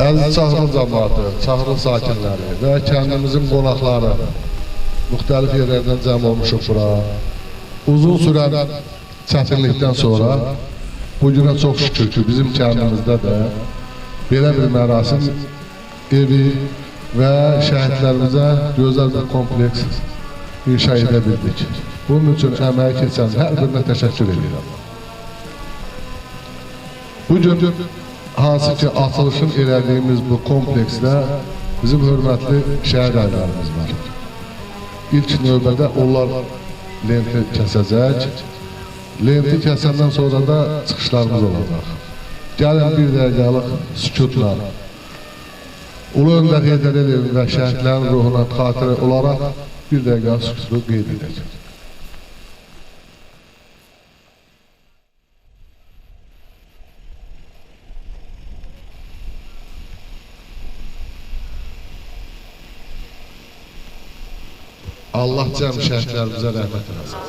Əziz Çaxırı cəmaatı, Çaxırı sakinləri və kəndimizin qonaqları müxtəlif yerlərdən cəm olmuşuq bura. Uzun sürən çətinlikdən sonra bugünə çox şükür ki, bizim kəndimizdə də belə bir mərasim evi və şəhidlərimizə gözəl bir kompleks inşa edə bildik. Bunun üçün əməyi keçən hər birinə təşəkkür edirəm. Bugün hansı ki açılışın elədiyimiz bu kompleksdə bizim hörmətli şəhid ailələrimiz var. İlk növbədə onlar lenti kəsəcək. Lenti kəsəndən sonra da çıxışlarımız olacaq. Gəlin bir dəqiqəlik sükutla Ulu Öndər Heydər Əliyevin və şəhidlərin ruhuna xatirə olaraq bir dəqiqə sükutu qeyd edəcək. Allah cəm şəhidlərimizə rəhmət eləsin.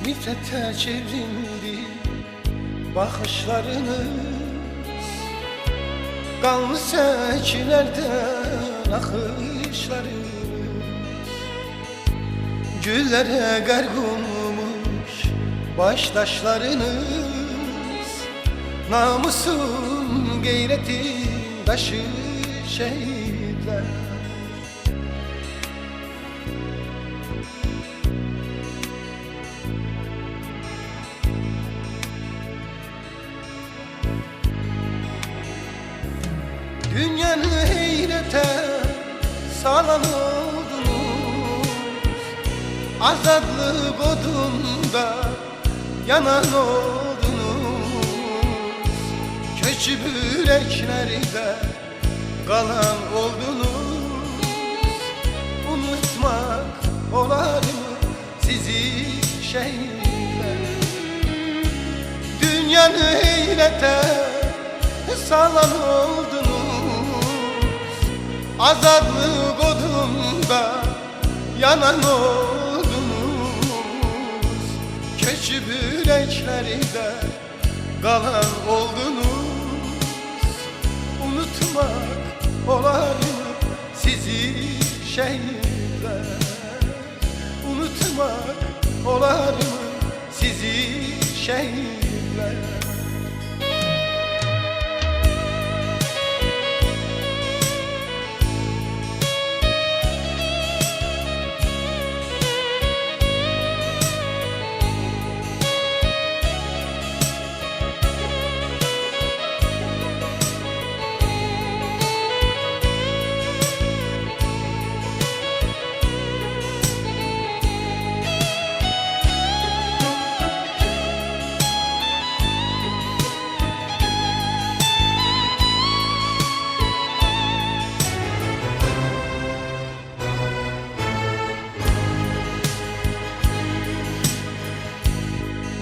Nifrete çevrildi bakışlarınız, kanlı seçilerden akışlarınız, güllere garg olmuş baştaşlarınız, Namusun gayretin taşı şehitler. Dünyanı heyrete salan oldunuz, azadlık odunda yanan oldunuz. Köçüp yüreklerde kalan oldunuz. Unutmak olar mı sizi şehitler? Dünyanı heyrete salan oldunuz, azadlık odunda yanan oldunuz. Köçüp yüreklerde kalan oldunuz. Unutmak olar mı sizi şehitler? Unutmak olar mı sizi şehitler?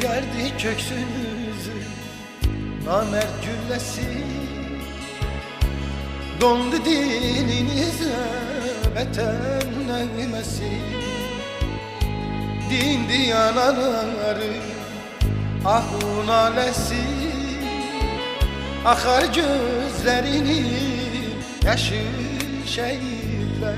Yerdi köksünüzü namert güllesi, dondu dininize vatan neylemesi. Din diyanaları ahun alesi, akar gözlerini yaşı şehitler.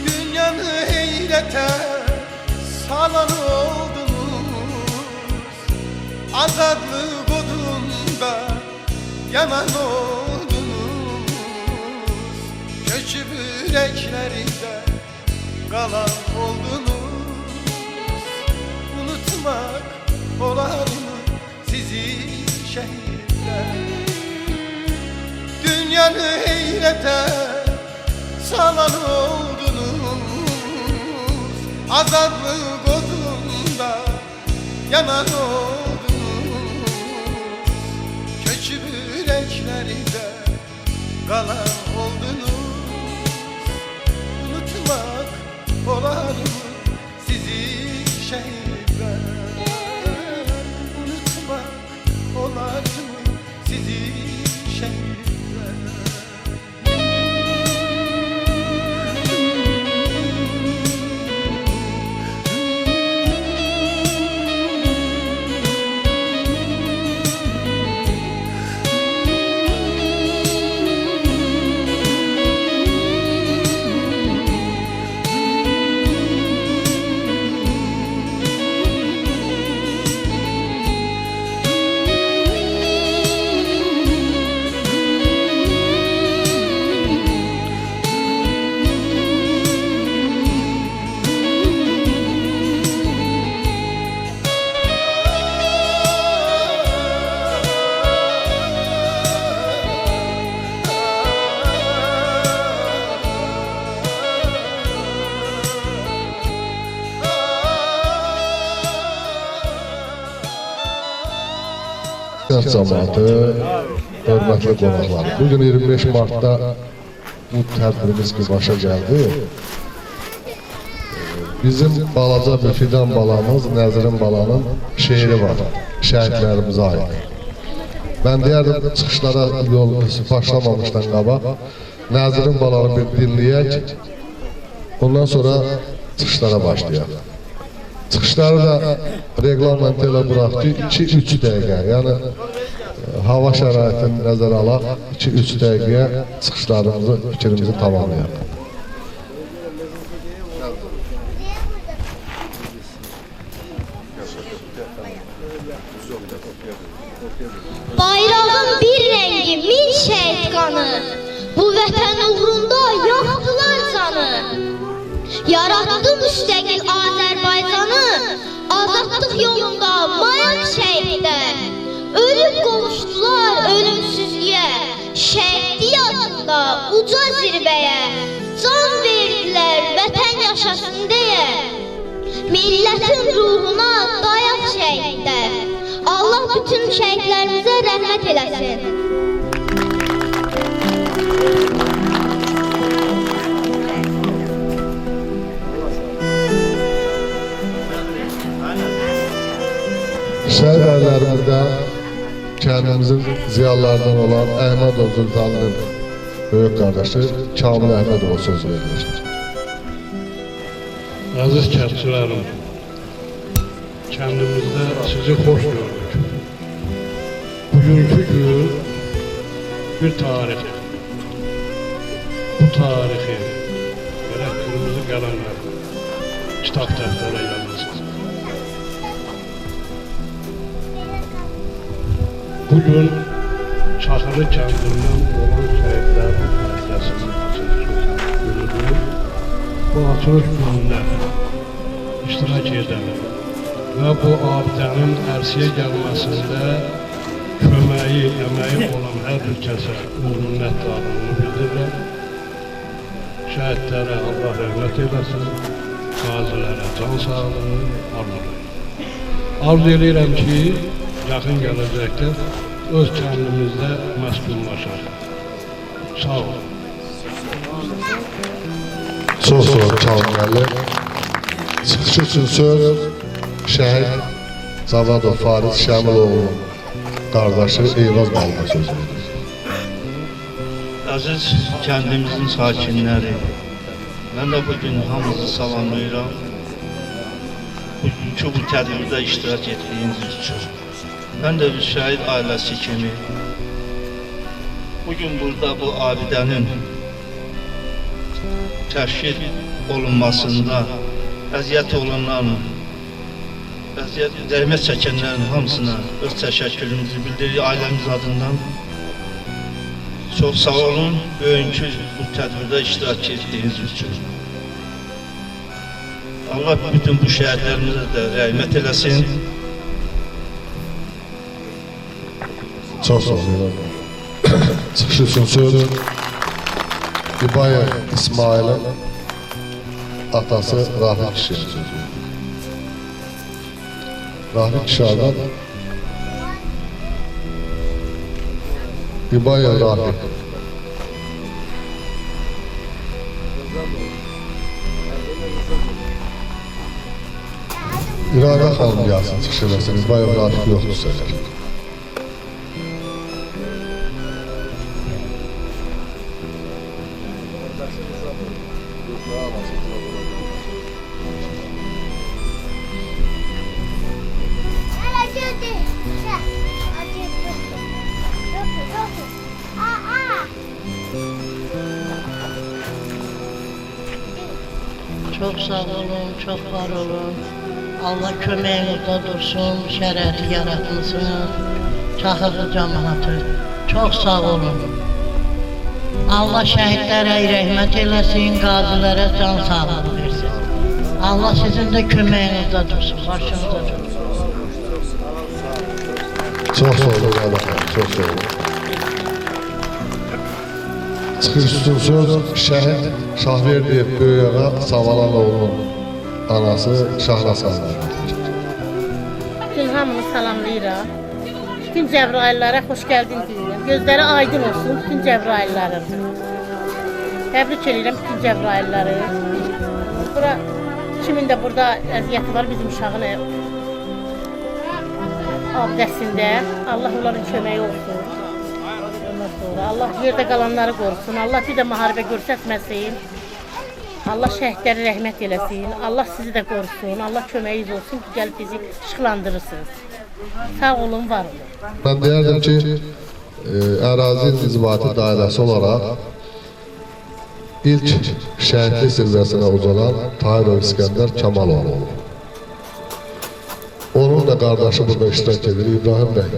Dünyanı heyrete salan oldunuz, azadlık odunda yanan oldunuz. Köçüp yüreklerinde kalan oldunuz. Unutmak olar mı sizi şehitler? Dünyanı heyrete salan oldunuz, azadlık odunda yanan oldunuz. Köçüp yüreklerde kalan oldunuz. Unutmak olar mı sizi şehitler? Unutmak olar mı sizi şehitler? Cəmaatı, hörmətli qonaqlar. Bugün 25 Mart'da bu tədbirimiz ki başa gəldi. Bizim balaca bir fidan balamız, Nəzrin balanın şeiri var, şəhidlərimizə ait. Ben deyərdim, çıxışlara yol başlamamışdan qabaq, Nəzrin balanı bir dinləyək, ondan sonra çıxışlara başlayaq. Çıxışları da reglamenti ilə buraxdı 2-3 dəqiqə, yəni hava şəraitini nəzərə alaq, 2-3 dəqiqəyə çıxışlarımızı, fikrimizi tamamlayaq. Bayrağın bir rengi min şehit kanı, bu vətən uğrunda yaktılar canı. Yarattı müstəqil Azərbaycanı, azadlıq yolunda mayak şehitlər. Ölüb qovuşdular ölümsüzlüyə, şəhidlik adında uca zirvəyə. Can verdilər vətən yaşasın deyə, millətin ruhuna dayaq şəhidlər. Allah bütün şəhidlərimizə rəhmət eləsin. Şəhid ərlərimizdən kəndimizin ziyalılarından olan Əhmədov Zülfəlinin böyük qardaşı Kamil Əhmədova söz verilir. Aziz kəndçilərim, kəndimizdə sizi xoş gördük. Bugünkü gün bir tarixdir. Bu tarixi gərək qırmızı qələmlə kitab dəftərə yazılsın. Bugün Çaxırı kəndindən olan şəhidlərin məclisinin açılışı günüdür. Bu açılış günündə iştirak edelim və bu abidənin ərsiyə gəlməsində köməyi, əməyi olan hər bir kəsə minnətdarlığını bildirirəm. Şəhidlərə Allah rəhmət eləsin, qazilərə can sağlığı arzulayım. Arzu edirəm ki, yaxın gələcəkdə öz kəndimizdə məskunlaşar. Sağ olun. Çox sağ olun Kamil müəllim. Çıxış üçün söz şəhid Zavadov Farid Şəmiloğlu'nun qardaşı Eyvaz müəllimə söz verir. Aziz kəndimizin sakinləri, mən də bugün hamınızı salamlayıram. Bugünkü bu tədbirdə iştirak etdiyiniz üçün. Mən də bir şəhid ailəsi kimi bugün burada bu abidənin təşkil olunmasında əziyyət olunan, zəhmət çəkənlərin hamısına öz təşəkkürümüzü bildiririk ailəmiz adından. Çox sağ olun, bugünkü bu tədbirdə iştirak etdiyiniz üçün. Allah bütün bu şəhidlərimizə də rəhmət eləsin. Çox sağ olun. Çıxış üçün söz İbayev İsmail'in atası Rafik kişiyə söz verir. Rafik kişi adam İbayev Rafik. İradə xanım gəlsin, çıxış eləsin. İbayev Rafik yoxdur səhər. Çok sağ olun, çok var olun. Allah köməyinizdə dursun, şərəti yaratılsın, Çaxırlı cəmaatı. Çok sağ olun. Allah şəhidlərə rəhmət eləsin, qazilərə can sağlığı versin. Allah sizin də köməyinizdə dursun, başınızda dursun. Çox sağ olun, çox sağ olun. Çıxış üçün söz şəhid Şahverdiyev Böyüyağa Savalanoğlu'nun anası Şahrasan verir. Bütün hamını salamlayıram. Bütün Cəbrayillərə xoş gəldin deyirəm. Gözləri aydın olsun bütün Cəbrayillərin. Təbrik edirəm bütün Cəbrayilləri. Bura kimin də burada əziyyəti var bizim uşağın abidəsində. Allah onların köməyi olsun. Allah yerdə qalanları qorusun. Allah bir də müharibə göstərməsin. Allah şəhidlərə rəhmət eləsin. Allah sizi də qorusun. Allah köməyiniz olsun ki, gəlib bizi işıqlandırırsınız. Sağ olun, var olun. Ben deyərdim ki, ərazi inzibati dairəsi olaraq ilk şəhidlik zirvəsinə uzanan Tahirov İskəndər Kamaloğlu olub. Onun da qardaşı burada iştirak edir, İbrahim bəy.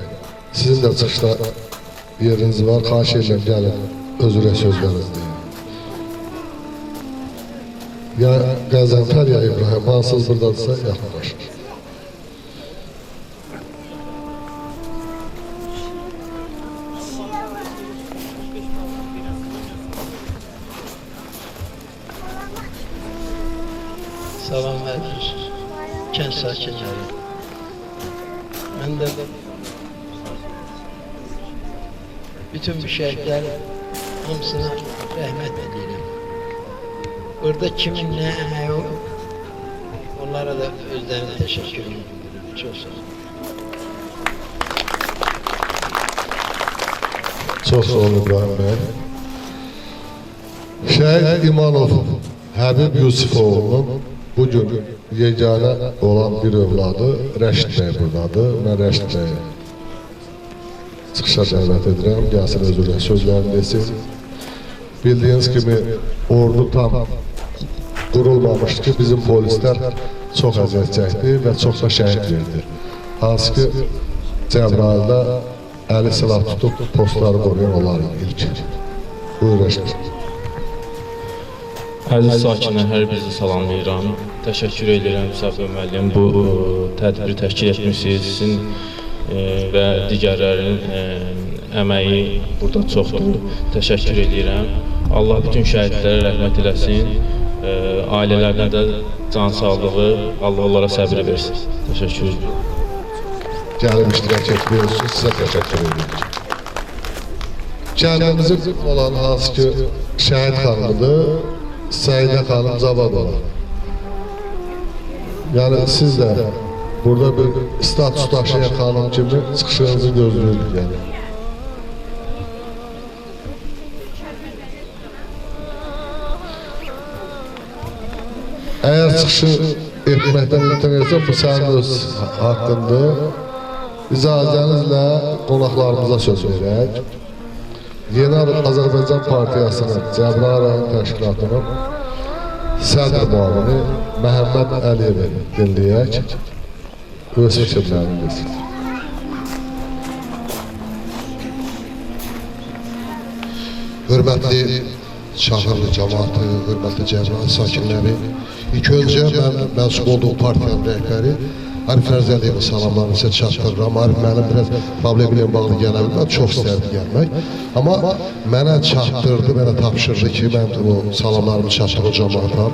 Sizin də çıxışda yeriniz var, xahiş edirəm, gəlin, özürə sözləriniz deyin. Ya Qəzənfər, ya İbrahim, hansız buradadırsa yaxınlaşır. Salam əziz kənd sakinləri. Mən də bütün bu şəhidlərin hamısına rəhmət edirəm. Burada kimin nə əməyi o, onlara da özlərine təşəkkürümü bildirirəm. Çox sağ olun. Çox sağ olun İbrahim bəy. Şəhid İmanov Həbib Yusufoğlu'nun bugün yeganə olan bir övladı Rəşid bəy buradadır. Mən Rəşid bəyi çıxışa dəvət edirəm, gəlsin özürlə sözlərini desin. Bildiyiniz kimi ordu tam qurulmamışdı ki, bizim polislər çox əziyyət çəkdi və çox da şəhid verdi. Hansı ki, Cəbrayılda əli silah tutub postları qoruyan onlar ilk. Buyur Rəşid. Əziz sakinlər, hər birinizi salamlayıram. Təşəkkür edirəm Səfər müəllim, bu tədbiri təşkil etmişsiniz. Sizin və digərlərin əməyi burada çoxdur. Təşəkkür edirəm. Allah bütün şəhidlərə rəhmət eləsin. Ailələrinə də can sağlığı, Allah onlara səbir versin. Təşəkkür edirəm. Gəlib iştirak etmiyorsunuz, sizə təşəkkür edirik. Kəndimizin olan hansı ki, şəhid xanımıdır, Səidə xanım Zavadova. Yəni siz də burada bir status daşıyan xanım kimi çıxışınızı gözləyirik. Yəni. Əgər çıxışı etməkdən imkan etsən, bu sənin öz haqqındır. İcazənizlə qonaqlarımıza söz verək. Yeni Azərbaycan Partiyasının Cəbrayıl rayon təşkilatının sədr müavini Məhəmməd Əliyevi dinləyək. Öz fikirlərini desin. Hörmətli Çağırlı cəmaatı, hörmətli Cəbrayıl sakinləri, ilk öncə mən mənsub olduğum partiyanın rəhbəri Arif Ərzəliyevin salamlarını sizə çatdırıram. Arif mənim biraz problemi ilə bağlı gələ bilməm, çox istərdi gəlmək. Amma mənə çatdırdı, mənə tapşırdı ki, mən o salamlarımı çatdırım cəmaata.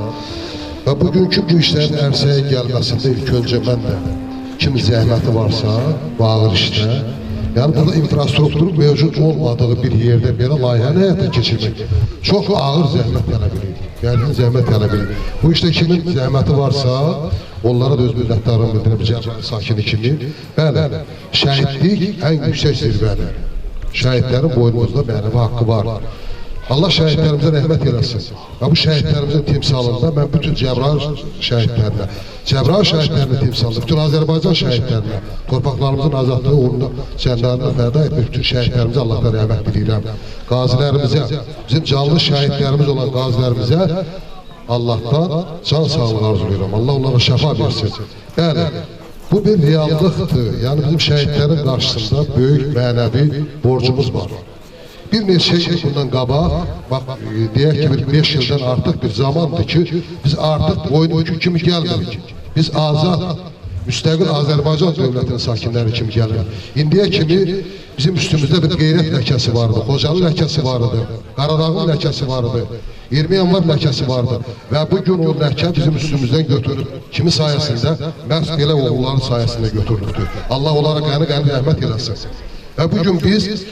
Və bugünkü bu işlərin ərsəyə gəlməsində ilk öncə mən də kimi zəhməti varsa, bu ağır işdə, yəni burada infrastruktur mövcud olmadığı bir yerdə belə layihəni həyata keçirmək çox ağır zəhmət tələb edir. Yəni zəhmət tələb edir. Bu işdə kimin zəhməti varsa, onlara da öz minnətdarlığımı bildirəm, Cəbrayıl sakini kimi. Bəli, şəhidlik ən yüksək zirvədir. Şəhidlərin boynumuzda mənəvi haqqı var. Allah şəhidlərimizə rəhmət eləsin. Və bu şəhidlərimizin timsalında mən bütün Cəbrayıl şəhidlərinə, Cəbrayıl şəhidlərinin timsalında, bütün Azərbaycan şəhidlərinə, torpaqlarımızın azadlığı uğrunda cənlərini fəda etmiş bütün şəhidlərimizə Allahdan rəhmət diləyirəm. Qazilərimizə, bizim canlı şəhidlərimiz olan qazilərimizə Allahdan can sağlığı arzulayıram. Allah onlara şəfa versin. Bəli, bu bir reallıqdır. Yəni bizim şəhidlərin qarşısında böyük mənəvi borcumuz var. Bir neçə il bundan qabaq, bax, deyək ki, 5 ildən artıq bir zamandır ki, biz artıq boyun bükük kimi gəlmirik. Biz azad, müstəqil Azərbaycan dövlətinin sakinləri kimi gəlirik. İndiyə kimi bizim üstümüzdə bir qeyrət ləkəsi vardı, Xocalı ləkəsi vardı, Qaradağın ləkəsi vardı, 20 yanvar ləkəsi vardı və bugün o ləkə bizim üstümüzdən götürüb. Kimi sayəsində? Məhz belə oğulların sayəsində götürüldü. Allah onlara qəni-qəni rəhmət eləsin. Və bugün biz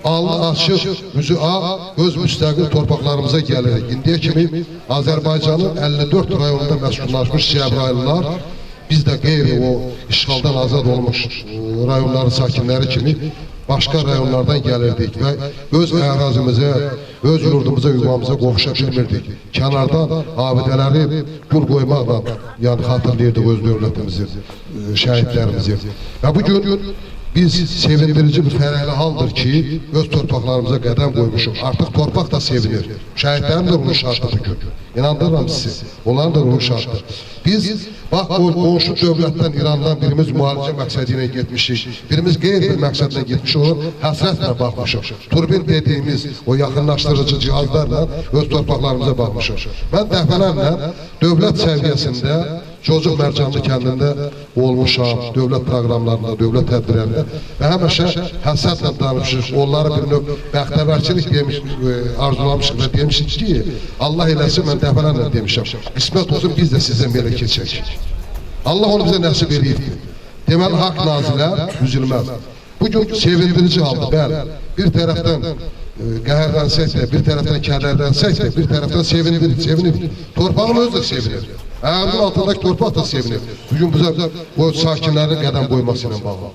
alnı açıq, üzü ağ, öz müstəqil torpaqlarımıza gəlirik. İndiyə kimi Azərbaycanın 54 rayonunda məskunlaşmış Cəbrayıllar, biz də qeyri o işğaldan azad olmuş rayonların sakinləri kimi başqa rayonlardan gəlirdik və öz ərazimizə, öz yurdumuza, yuvamıza qovuşa bilmirdik. Kənardan abidələri gül qoymaqla yəni xatırlayırdıq öz dövlətimizi, şəhidlərimizi. Və bu gün biz sevindirici bir fərəhli haldır ki, öz torpaqlarımıza qədəm qoymuşuq. Artıq torpaq da sevinir. Şəhidlərin də ruhu şaddır bu gün. İnandırıram sizi. Onların da ruhu şaddır. Biz bax qonşu dövlətdən, İrandan birimiz müalicə məqsədi ilə getmişik. Birimiz qeyri bir məqsədlə getmiş olur. Həsrətlə baxmışıq. Turbin dediyimiz o yaxınlaşdırıcı cihazlarla öz torpaqlarımıza baxmışıq. Mən dəfələrlə dövlət səviyyəsində Çocuk Mərcanlı kəndində olmuşam, dövlət proqramlarında, dövlət tədbirlərində və həmişə həsrətlə danışmışıq. Onlara bir növ bəxtəvərçilik demiş, arzulamışıq və demişik ki, Allah eləsin, mən dəfələrlə demişəm. Qismət olsun, biz də sizdən belə keçək. Allah onu bizə nəsib eləyibdir. Deməli, haqq nazilər üzülməz. Bugün sevindirici haldır, bəli. Bir tərəfdən qəhərlənsək də, bir tərəfdən kədərlənsək də, bir tərəfdən sevinir. Torpağın özü də sevinir. Ayağımın altındakı torpaq da sevinir. Bugün bize o sakinlerin qədəm qoyması ilə bağlı.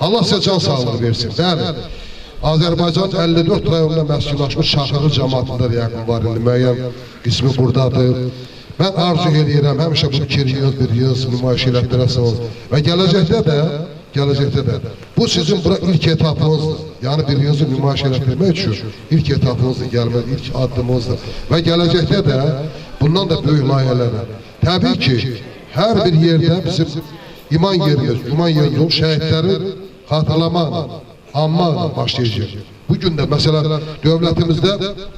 Allah sizə can sağlığı versin. Bəli, Azərbaycan 54 rayonunda məskunlaşmış Şaxırlı cəmaatında yəqin var. Müəyyən qismi buradadır. Mən arzu edirəm, həmişə bunu bir yığız nümayiş elətdirəsiniz. Və gələcəkdə də bu sizin bura ilk etapınızdır. Yəni bir yığızı nümayiş elətdirmək üçün ilk etapınızdır, gəlmək ilk addımınızdır. Və gələcəkdə də bundan da böyük layihələrə. Təbii ki, hər bir yerdə bizim iman yerimiz, şəhidləri xatırlamaqla, anmaqla başlayacaq. Bugün də məsələn dövlətimizdə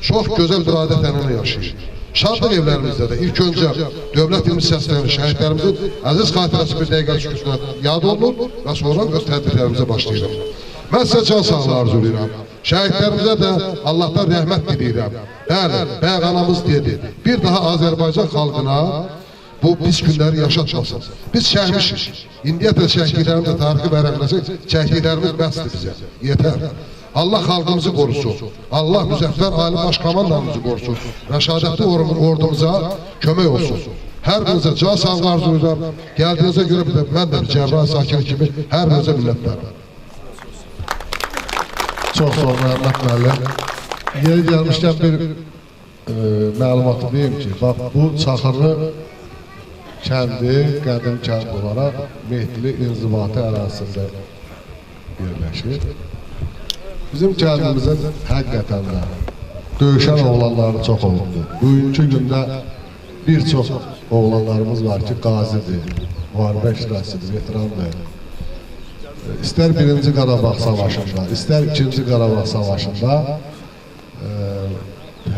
çox gözəl bir adət-ənənə yaşayır. Şadlıq evlərimizdə də ilk öncə dövlət ilmi səslənir, şəhidlərimizin əziz xatirəsi bir dəqiqə şükürünə yad olunur və sonra öz tədbirlərimizə başlayırıq. Mən sizə can sağlığı arzulayıram. Şəhidlərimizə də Allahdan rəhmət diləyirəm. Bəli, Bəğanamız dedi, bir daha Azərbaycan xalqına bu pis günləri yaşatmasın. Biz şəhmişik. İndiyə də şəhidlərimizə tarixi vərəqləsək, şəhidlərimiz bəsdir bizə. Yetər. Allah xalqımızı qorusun. Allah müzəffər ali başkomandanımızı qorusun. Rəşadətli ordumuza kömək olsun. Hər birinizə can sağlığı arzulayıram. Gəldiyinizə görə mən də bir Cəbrayıl sakini kimi hər birinizə minnətdarım. Çox sağ olun, Məhəmməd müəllim. Yeri gəlmişkən bir məlumatı deyim ki, bax bu Çaxırlı kəndi, qədim kənd olaraq Mehdili inzibatı ərazisində yerləşir. Bizim kəndimizin həqiqətən də döyüşən oğlanları çox oldu. Bugünkü gündə bir çox oğlanlarımız var ki, qazidir, müharibə iştirakçıdır, veterandır. İstər 1-ci Qarabağ savaşında, istər 2-ci Qarabağ savaşında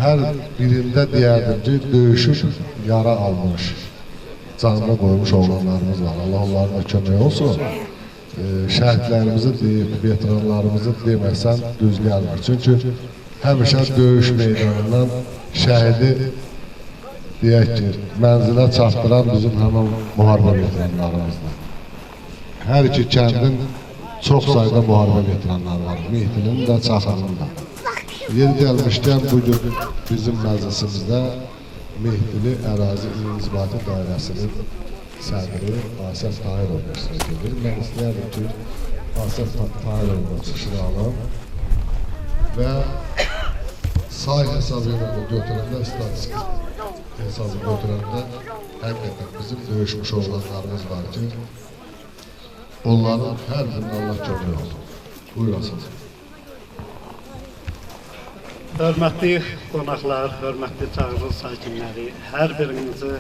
hər birində deyərdim ki, döyüşüb yara almış, canına qoymuş oğlanlarımız var. Allah onlarına kömək olsun. Şəhidlərimizi deyib, veteranlarımızı deməsən düz gəlmir. Çünki həmişə döyüş meydanından şəhidi deyək ki, mənzilə çatdıran bizim həmin müharibə veteranlarımızdır. Hər iki kəndin çox sayda müharibə veteranları var. Mehdinin də, Çaxırlının da. Yeri gəlmişkən bugün bizim məclisimizdə Mehdili Ərazi İnzibati Dairəsinin sədri Asəf Tahirov iştirak edir. Mən istəyərdim ki, Asəf Tahirov'un çıxışını alım və say hesabı ilə götürəndə, statistik hesabı götürəndə həqiqətən bizim döyüşmüş oğlanlarımız var ki, onların hər birinin Allah kömək olsun. Buyurasınız. Hörmətli qonaqlar, hörmətli Çağırlı sakinləri, hər birinizi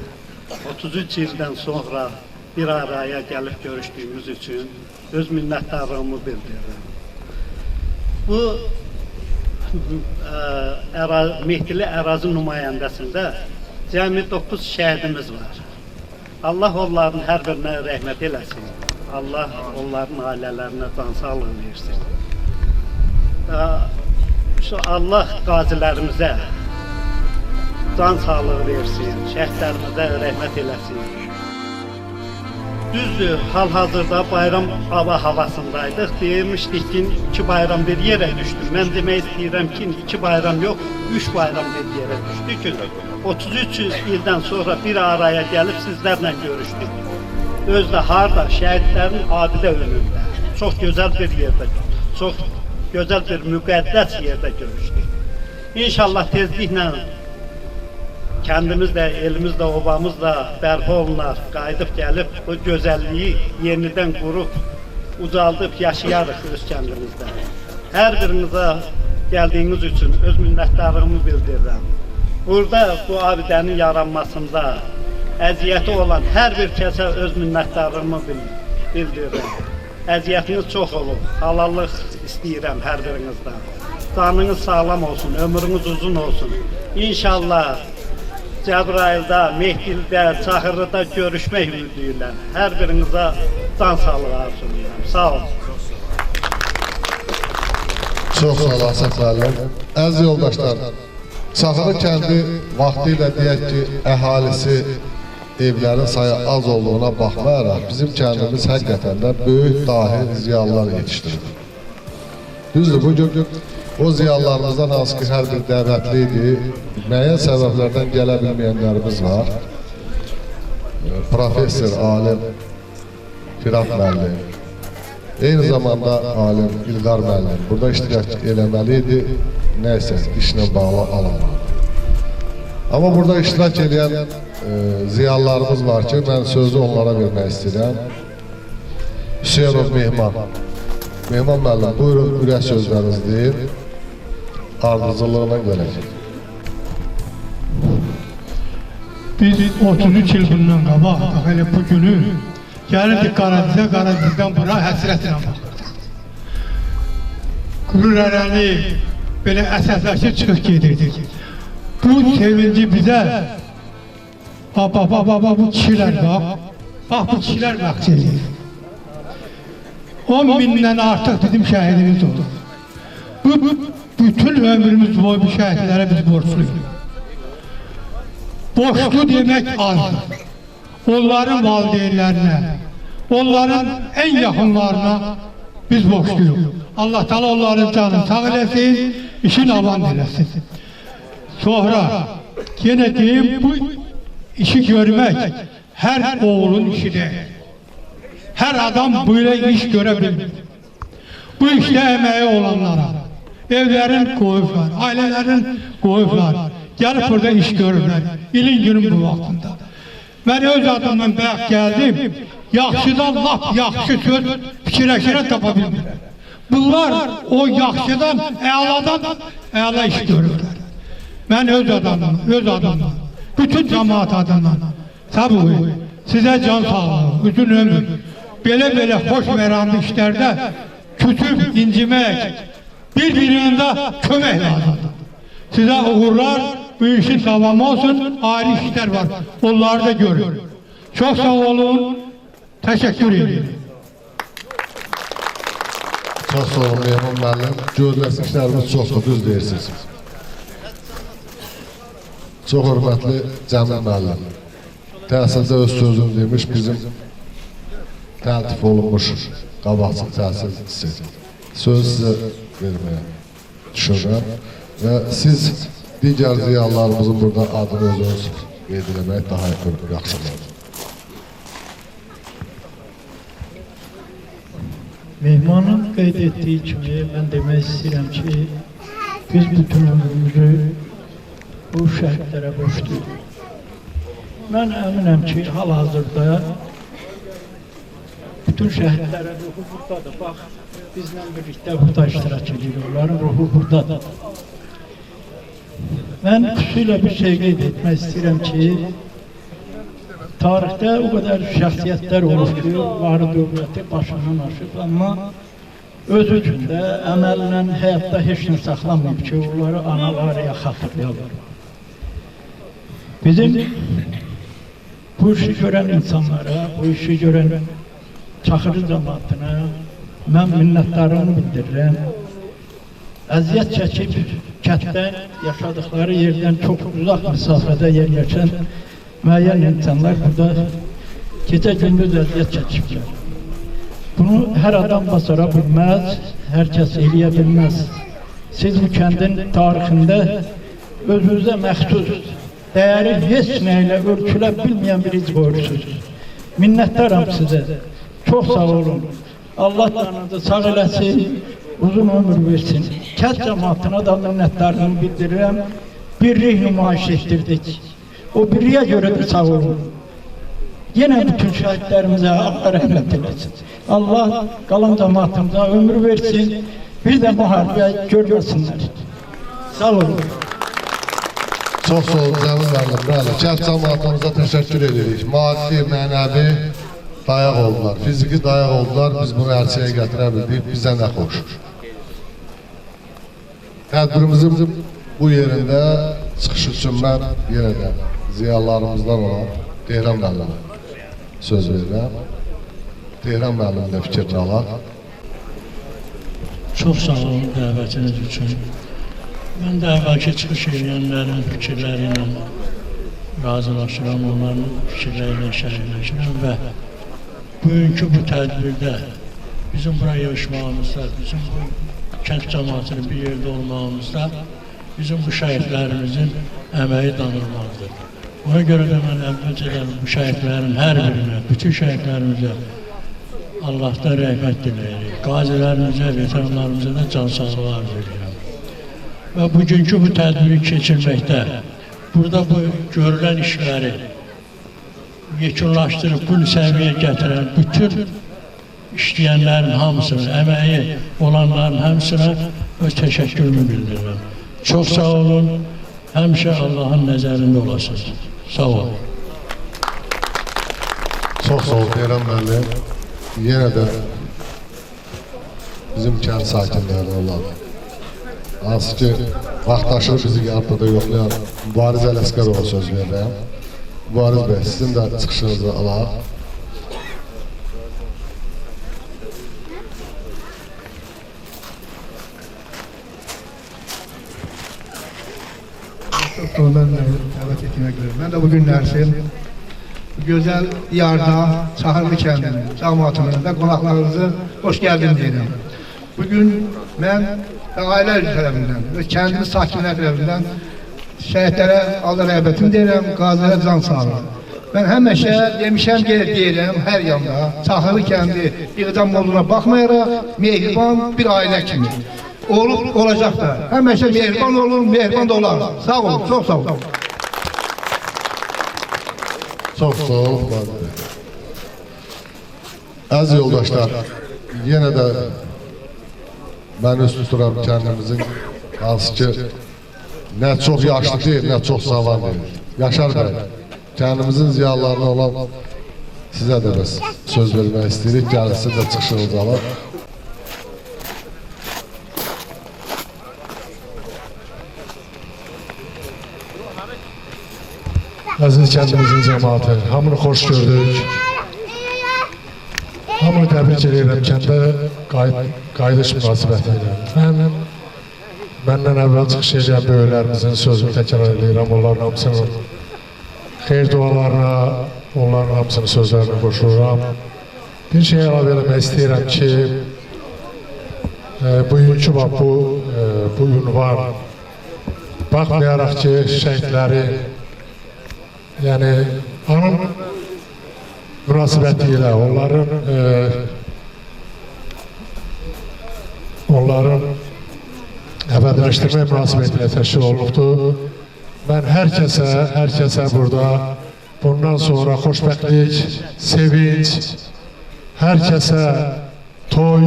33 ildən sonra bir araya gəlib görüşdüyümüz üçün öz minnətdarlığımı bildirirəm. Bu Mehdili ərazi nümayəndəsində cəmi 9 şəhidimiz var. Allah onların hər birinə rəhmət eləsin. Allah onların ailələrinə can sağlığı versin. Allah qazilərimizə can sağlığı versin, şəhidlərimizə rəhmət eləsin. Düzdür, hal-hazırda bayram havasındaydıq. Deyilmişdik ki, 2 bayram bir yerə düşdü. Mən demək istəyirəm ki, 2 bayram yox, 3 bayram bir yerə düşdü ki, 33 ildən sonra bir araya gəlib sizlərlə görüşdük. Özdə harda, şəhidlərin abidə önündə, çox gözəl bir yerdə, çox gözəl bir müqəddəs yerdə görüşdük. İnşallah tezliklə kəndimiz də, elimiz də, obamız da bərpa olunar, qayıdıb gəlib bu gözəlliyi yenidən qurub, ucaldıb yaşayarıq öz kəndimizdə. Hər birinizə gəldiyiniz üçün öz minnətdarlığımı bildirirəm. Burada bu abidənin yaranmasında əziyyəti olan hər bir kəsə öz minnətdarlığımı bildirirəm. Əziyyətiniz çox olub, halallıq istəyirəm hər birinizdən. Canınız sağlam olsun, ömrünüz uzun olsun. İnşallah Cəbrayılda, Mehdildə, Çaxırlıda görüşmək ümidi ilə hər birinizə can sağlığı arzulayıram. Sağ olun. Çox sağ olun Asaf müəllim. Əziz yoldaşlar, Çaxırlı kəndi vaxtilə deyək ki, əhalisi evlərin sayı az olduğuna baxmayaraq, bizim kəndimiz həqiqətən də böyük dahi ziyalılar yetişdirir. Düzdür, bugün o ziyalılarımızdan hansı ki, hər bir dəvətli idi, müəyyən səbəblərdən gələ bilməyənlərimiz var. Professor, alim Firaq müəllim, eyni zamanda alim İlqar müəllim burada iştirak eləməli idi, nəysə işlə bağlı alamadı. Amma burada iştirak edən ziyalılarımız var ki, mən sözü onlara vermək istəyirəm. Hüseynov Mehman. Mehman müəllim, buyurun, ürək sözlərinizi deyir. Ardıcılığına gələk. Biz 33 il bundan qabaq, elə bu günü gəlirdik Qaradizə, Qaradizdən bura həsrətlə baxırdıq. Qürürərəni belə əsaslaşıb çıxıb gedirdik. Bu sevinci bizə, bu kişilər bax bu kişilər bəxş edir. 10 bindən artıq bizim şəhidimiz olur. Bu bütün ömrümüz boyu bu şəhidlərə biz borçluyuz. Borçlu demək azdır. Onların valideynlərinə, onların en yakınlarına biz borçluyuz. Allah Teala onların canını sağ eləsin, işin avan eləsin. Sonra yine deyim, bu işi görmək her oğlun işi değil. Her adam böyle iş görebilir. Bu işte emeği olanlara, evlerin koyuflar, ailelerin koyuflar, gelip burada iş görürler. İlin günün bu vaktinde. Ben öz adımdan bəyək geldim, yaxşıdan lap yaxşı söz fikirləşirə tapa bilmirlər. Bunlar o yaxşıdan, əladan əla iş görürlər. Ben öz adımdan, bütün cemaat adından, tabii size can sağlığı, uzun ömür, belə hoş məramlı işlərdə kütüb, incimək, bir-birində kömək lazımdır. Size uğurlar, bu işin davamı olsun, ayrı işler var, onları da görün. Çok sağ olun, teşekkür ederim. Çox sağ olun Mehman müəllim. Görüləsi işlərimiz çoxdur, düz deyirsiniz. Çox hörmətli Cəmil müəllim. Təhsildə öz sözünü demiş, bizim təltif olunmuş qabaqcıq təhsilçisi. Söz sizə verməyə düşünürəm. Və siz digər ziyalılarımızın burada adını özünüz qeyd eləmək daha yaxşı olur. Mehmanın qeyd etdiyi kimi mən demək istəyirəm ki, biz bütün ömrümüzü bu şəhidlərə borçluyuq. Mən əminəm ki, hal-hazırda bütün şəhidlərə ruhu buradadır. Bax, bizlə birlikdə burada iştirak edir, onların ruhu buradadır. Mən xüsusilə bir şey qeyd etmək istəyirəm ki, tarixdə o qədər şəxsiyyətlər olub ki, var dövləti başından aşıb, amma öz üçün-də əməllə həyatda heç nə saxlamayıb ki, onları analarıya xatırlayalım. Bizim bu işi görən insanlara, bu işi görən Çaxırlı cəmaatına mən minnətdarlığımı bildirirəm. Əziyyət çəkib kənddən, yaşadıkları yerdən çox uzaq məsafədə yerləşən müəyyən insanlar burada gecə gündüz əziyyət çəkiblər. Bunu hər adam basara bilməz, hər kəs eləyə bilməz. Siz bu kəndin tarixində özünüzə məxsus, dəyəri heç nə ilə ölçülə bilməyən bir iz qoyursunuz. Minnətdaram sizə. Çox sağ olun. Allah canınızı sağ eləsin. uzun ömür versin. Kənd cəmaatına da minnətdarlığımı bildirirəm. Birlik nümayiş etdirdik. O birliğe göre de sağ olun. Yine bütün şahitlerimize Allah rahmet eylesin. Allah kalan cemaatimize ömür versin. Bir de muharebe görmesinler. Sağ olun. Çox sağ olun, Cəmil müəllim. Bəli, kənd cəmaatımıza təşəkkür edirik. Maddi, mənəvi dayaq oldular, fiziki dayaq oldular. Biz bunu ərsəyə gətirə bildik, bizə nə xoş. Tədbirimizin bu yerində çıxış üçün mən yenə də ziyalarımızdan olan Tehran müəllimə söz verirəm. Tehran müəllimlə fikrini alaq. Çox sağ olun dəvətiniz üçün. Mən də əvvəlki çıxış edənlərin fikirləri ilə razılaşıram, onların fikirləri ilə şərhləşirəm və bugünkü bu tədbirdə bizim buraya yığışmağımızda, bizim bu kənd cəmaatının bir yerdə olmağımızda bizim bu şəhidlərimizin əməyi danılmazdır. Ona görə də mən əvvəlcədən bu şəhidlərin hər birinə, bütün şəhidlərimizə Allah'tan rəhmət diləyirik. Qazilərimizə, veteranlarımıza da can sağlığı arz edirəm. Və bugünkü bu tədbiri keçirməkdə, burada bu görülən işləri yekunlaşdırıb bu səviyyəyə gətirən bütün işləyənlərin hamısına, əməyi olanların hamısına öz təşəkkürümü bildirirəm. Çox sağ olun, həmişə Allahın nəzərində olasınız. Sağ olun. Çox sağ olun Tehran müəllim. Yenə də bizim kənd sakinləri olan, hansı ki, vaxtaşır bizi qapıda yoxlayan Mübariz Ələsqərova söz verirəm. Mübariz bəy, sizin də çıxışınızı alaq. Ben de davet etmek üzere. Ben de bugün dersin bu güzel yarda Çahırlı kendini, cemaatini ve konaklarınızı hoş geldin diyelim. Bugün ben ve aile tarafından ve kendimiz sakinler tarafından şehitlere Allah rahmetini diyelim, gazilere can sağlığı. Ben həmişə demişəm deyirəm hər yanda Çahırlı kendi iqdam olduğuna baxmayaraq mehriban bir aile kimi. Olup olacak da. Həmişə mehriban olun, mehriban da olar. Sağ olun, çok sağ olun. Çok sağ olun. Əziz yoldaşlar, yenə də mən üst tuturam kəndimizin hansı ki, nə çox yaşlı deyil, nə çox sağlam deyil. Yaşar bəy, kəndimizin ziyalarına olan sizə də biz söz vermək istəyirik. Gəlin, siz də çıxışınızı alaq. Əziz kəndimizin cəmaatı, hamını xoş gördük. Hamını təbrik edirəm kəndə qayıdış münasibəti ilə. Məndən əvvəl çıxış edən böyüklərimizin sözünü təkrar edirəm. Onların hamısının xeyir dualarına, onların hamısının sözlərini qoşuram. Bir şey əlavə eləmək istəyirəm ki, bugünkü bu ünvan, baxmayaraq ki, şəhidləri, yəni anın münasibəti ilə onların əbədiləşdirmə münasibəti ilə təşkil olunubdur. Mən hər kəsə burada bundan sonra xoşbəxtlik, sevinç, hər kəsə toy,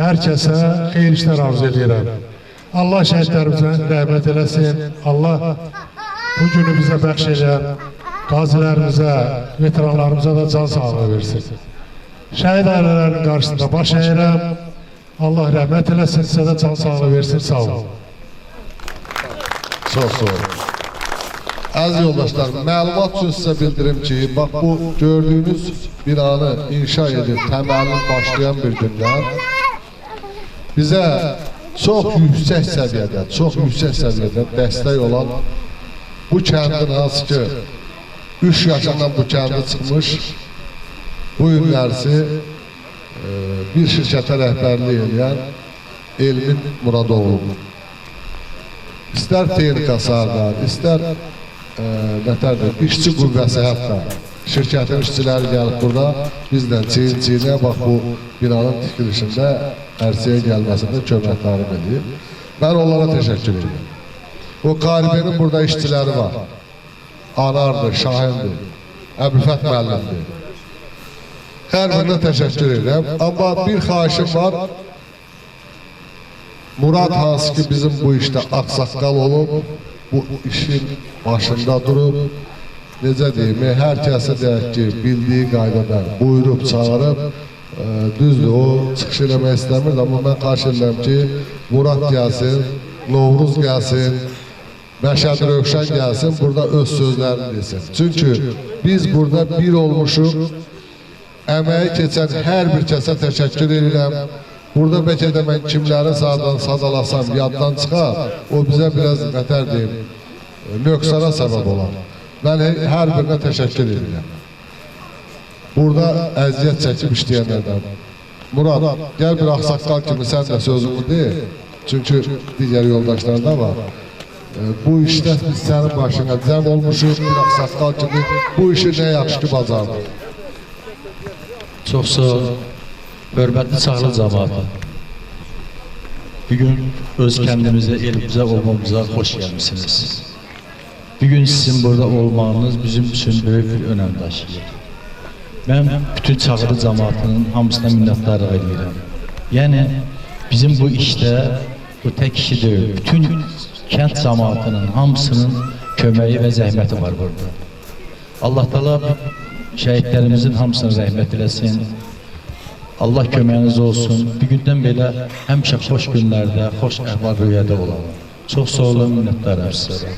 hər kəsə xeyir işlər arzu edirəm. Allah şəhidlərimizə rəhmət eləsin. Allah bu günü bizə bəxş edən qazilərimizə, veteranlarımıza da can sağlığı versin. Şəhid ailələrinin qarşısında baş əyirəm. Allah rəhmət eləsin, sizə də can sağlığı versin. Sağ olun. Çox sağ olun. Əziz yoldaşlar, məlumat üçün sizə bildirim ki, bax bu gördüyünüz binanı inşa edib, təməlini başlayan bir gündən bizə çox yüksək səviyyədə dəstək olan bu kəndin hansı ki 3 yaşından bu kəndə çıxmış bu günlərsi bir şirkətə rəhbərlik edən Elmin Muradoğlu. İstər texnika sahələri, istər işçi qüvvəsi hətta şirkətin işçiləri gəlib burada bizdən çiyin-çiyinə bax bu binanın tikilişində ərsəyə gəlməsində köməklərini edib. Mən onlara təşəkkür edirəm. O Qaribenin burada işçiləri var. Anardır, Şahindir, Əbülfət müəllimdir. Hər birine təşəkkür edirəm. Amma bir xahişim var. Murad hansı ki bizim bu işdə ağsaqqal olub, bu işin başında durub, necə deyim, hər kəsə deyək ki, bildiyi qaydada buyurub, çağırıb, düzdür, o çıxış eləmək istəmir, amma mən xahiş edirəm ki, Murad gəlsin, Novruz gəlsin, Məşəd Rövşən gəlsin, burada öz sözlərini desin. Çünki biz burada bir olmuşuq, əməyi keçən hər bir kəsə təşəkkür edirəm. Burada bəlkə də mən kimlərin sadalasam, yaddan çıxar, o bizə biraz nətər deyim, nöqsana səbəb olar. Mən hər birinə təşəkkür edirəm. Burada əziyyət çəkib işləyənlərdən. Murad, gəl bir ağsaqqal kimi sən də sözümü deyil. Çünki digər yoldaşlar da var. Bu işdə biz sənin başına cəm olmuşuq, bir ağsaqqal kimi bu işi nə yaxşı ki bacardıq. Çox sağ ol, hörmətli Çağrı cəmaatı. Bugün öz kəndimizə, elimizə olmamıza xoş gəlmişsiniz. Bugün sizin burada olmağınız bizim üçün böyük bir önəm daşıyır. Mən bütün Çağrı cəmaatının hamısına minnətdarlıq edirəm. Yəni, bizim bu işdə bu tək kişi deyil, bütün kənd cəmaatının hamısının köməyi və zəhməti var burada. Allah Taala şəhidlərimizin hamısına rəhmət eləsin. Allah köməyiniz olsun. Bir gündən belə həmişə xoş günlərdə, xoş əhval-ruhiyyədə olalım. Çox sağ olun, minnətdarım sizə.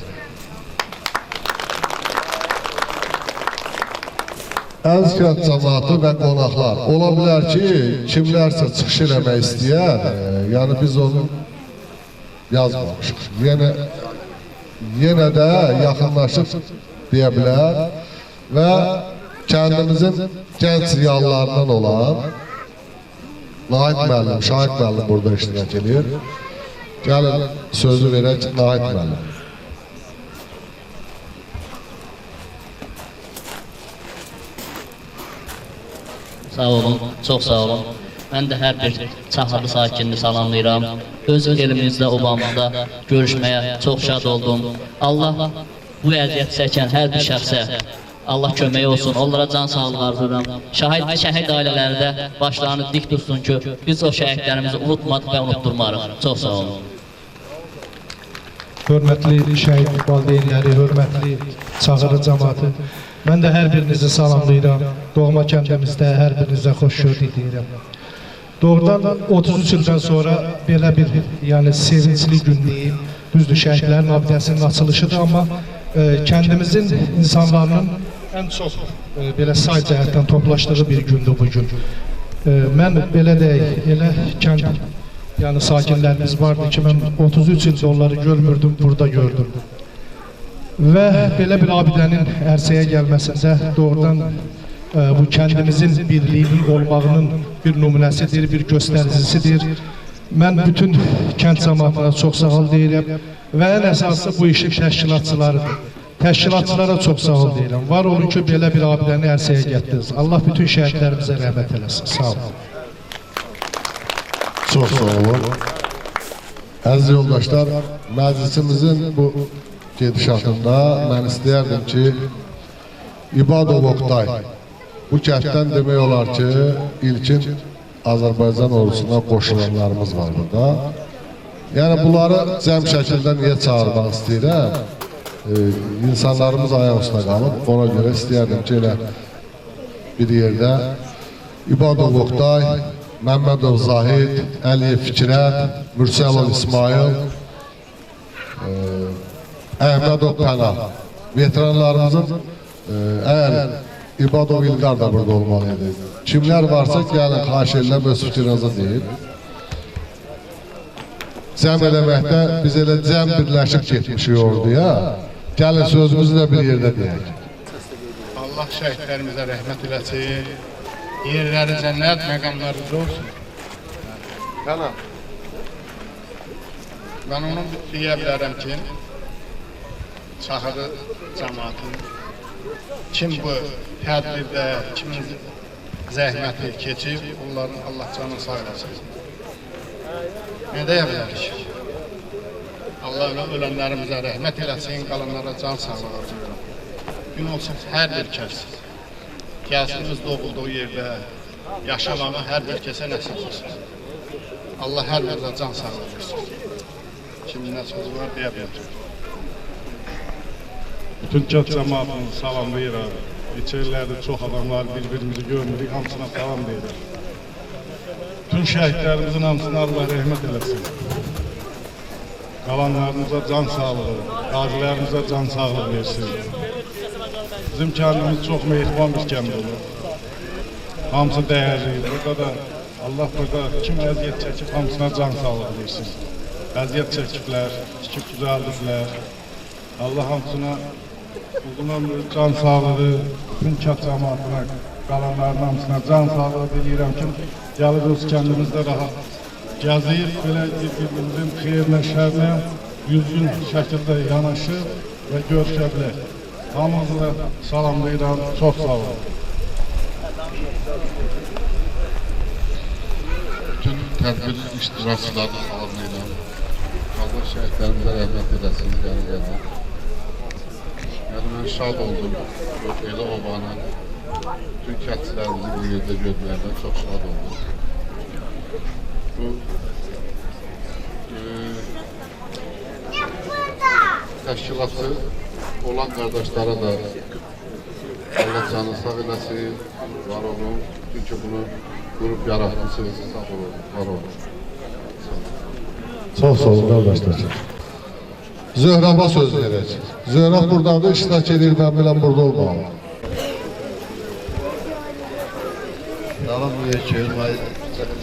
Əziz kənd cəmaatı və qonaqlar, ola bilər ki, kimlərsə çıxış eləmək istəyər, yəni biz onu yazmamışıq. Yenə də yaxınlaşıb deyə bilər və kəndimizin gənc reallarından olan Nahid müəllim, Şahid müəllim burada iştirak edir. Gəlin sözü verək Nahid müəllim. Sağ olun, çox sağ olun. Mən də hər bir Çaxarlı sakinini salamlayıram. Öz elimizdə, obamızda görüşməyə çox şad oldum. Allah bu əziyyət çəkən hər bir şəxsə Allah köməyi olsun, onlara can sağlığı arzulayıram. Şəhid ailələri də başlarını dik tutsun ki, biz o şəhidlərimizi unutmadıq və unutturmarıq. Çox sağ olun. Hörmətli şəhid valideynləri, hörmətli Çağrı cəmaatı, mən də hər birinizi salamlayıram. Doğma kəndimizdə hər birinizə xoş gördük deyirəm. Doğrudan 33 ildən sonra belə bir sevincli gün deyim. Düzdür, şəhidlərin abidəsinin açılışıdır, amma kəndimizin insanlarının ən çox belə say cəhətdən toplaşdığı bir gündür bugün. Mən belə deyək, elə kənd sakinlərimiz vardı ki, mən 33 ildə onları görmürdüm, burada gördüm. Və belə bir abidənin ərsəyə gəlməsində doğrudan bu kəndimizin birliyinin olmağının bir nümunəsidir, bir göstəricisidir. Mən bütün kənd cəmaatına çox sağ ol deyirəm və ən əsası bu işin təşkilatçılarıdır. Təşkilatçılara çox sağ ol deyirəm. Var olun ki, belə bir abidəni ərsəyə gətirdiniz. Allah bütün şəhidlərimizə rəhmət eləsin. Sağ olun. Çox sağ olun. Əziz yoldaşlar, məclisimizin bu gedişatında mən istəyərdim ki, İbadov Oktay, bu kənddən demək olar ki, ilkin Azərbaycan ordusuna qoşulanlarımız var burada. Yəni, bunları cəm şəkildə niyə çağırmaq istəyirəm? İnsanlarımız ayaq üstə qalıb, ona görə istəyərdim ki, elə bir yerdə İbadov Oktay, Məmmədov Zahid, Əliyev Fikrət, Mürsəlov İsmail, Əhmədov Pənah, veteranlarımızın, əgər İbadov İlqar da burada olmalıydı. Kimlər varsa gəlin, xahiş edirəm, öz fikrinizi deyil. Cəm eləməkdə biz elə cəm birləşib getmişik orduya, gəlin sözümüzü də bir yerdə deyək. Allah şəhidlərimizə rəhmət eləsin, yerləri cənnət, məqamlarımız olsun. Mən onu deyə bilərəm ki, Çaxarı cəmaatın kim bu tədbirdə, kimin zəhməti keçib, onların Allah canını sağ eləsin. Nə deyə bilərik? Allah ölənlərimizə rəhmət eləsin, qalanlara can sağlığı arzulayıram. Gün olsun hər bir kəs, gəzimiz doğulduğu yerdə yaşamağı hər bir kəsə nəsib olsun. Allah hər birinizə can sağlığı versin. Şimdi nə söz var deyə bilərik. Bütün kənd cəmaatını salamlayıram. İçərilərdə çox adam var, bir-birimizi görmürük, hamısına salam deyirəm. Bütün şəhidlərimizin hamısına Allah rəhmət eləsin. Qalanlarımıza can sağlığı, qazilərimizə can sağlığı versin. Bizim kəndimiz çox mehriban bir kənd olur. Hamısı dəyərli. Burada da Allah burada kim əziyyət çəkib hamısına can sağlığı versin. Əziyyət çəkiblər, tikib düzəldiblər. Allah hamısına uzun ömrü, can sağlığı, bütün kənd cəmaatına, qalanların hamısına can sağlığı diləyirəm ki, gəlib öz kəndimizdə rahat gəzir, belə bir-birimizin xeyrinə, şərinə düzgün şəkildə yanaşır və görüşə bilər. Hamınızı da salamlayıram, çox sağ olun. Bütün tədbir iştirakçılarını salamlayıram. Allah şəhidlərimizə rəhmət eləsin, gəlin. Yəni mən şad oldum, elə obanı, bütün kəndçilərimizi bu yerdə görməkdən çox şad oldum. Bu təşkilatı olan qardaşlara da Allah canı sağ eləsin, var olun. Çünki bunu qrup yaratmışsınız, sağ olun, var olun. Çox sağ olun qardaşlar. Zöhrab'a söz verək. Zöhrab buradadır, iştirak edir, mən biləm burada olmalı. Salamlayır ki,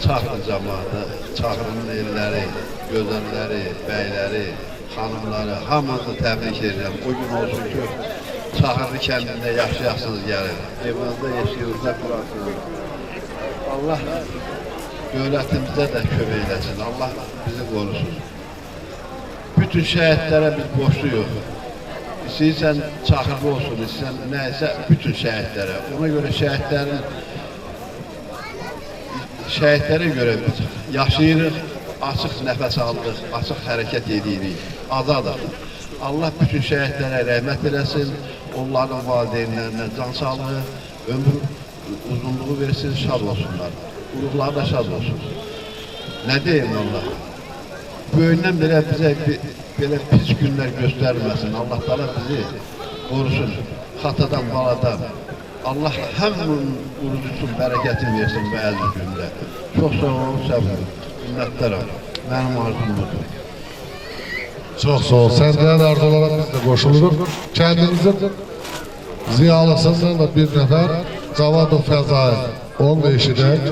Çaxır cəmaatı, Çaxırın elləri, gözəlləri, bəyləri, xanımları, hamınızı təbrik edirəm. O gün olsun ki, Çaxırlı kəndində yaşayasınız gəlin. Evinizdə yaşayırızda qurarsınız. Allah dövlətimizdə də kömək eləsin, Allah bizi qorusun. Bütün şəhidlərə biz borcluyuq. İstəyirsən Çaxırlı olsun, istəyirsən nəysə bütün şəhidlərə. Ona görə şəhidlərə görə biz yaşayırıq, açıq nəfəs aldıq, açıq hərəkət edirik, azadıq. Allah bütün şəhidlərə rəhmət eləsin, onların valideynlərinə can sağlığı, ömür uzunluğu versin, şad olsunlar. Ruhları da şad olsun. Nə deyim Allah? Böyündən belə bizə belə pis günlər göstərməsin. Allah da bizi qorusun, xatadan, baladan. Allah həmin urucusun bərəkətin versin bu əziz gündə. Çox sağ olun, səbir, minnətlərim. Mənim arzum budur. Çox sağ ol. Səndəyən arzulara biz də qoşuluruq. Kəndimizin ziyalısından da bir nəfər Cavadov Fəzai, onu da eşidək.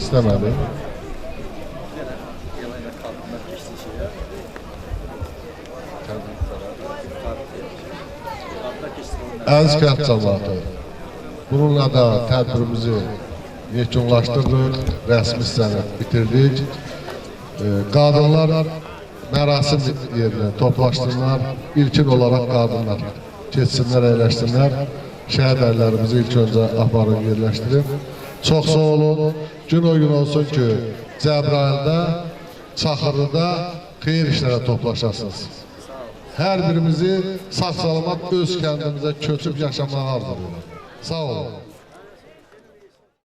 İstəmədi. Əziz kənd cəmaatı, bununla da tədbirimizi yekunlaşdırdıq, rəsmi hissəni bitirdik. Qadınlar mərasim yerinə toplaşdırırlar, ilkin olaraq qadınlar keçsinlər, əyləşsinlər. Şəhid ərlərimizi ilk öncə aparın, yerləşdirin. Çox sağ olun, gün o gün olsun ki, Cəbrayılda, Çaxırlıda xeyir işlərə toplaşasınız. Hər birimizi sağ-salamat öz kəndimizə köçüb yaşamağa arzulayırlar. Sağ olun.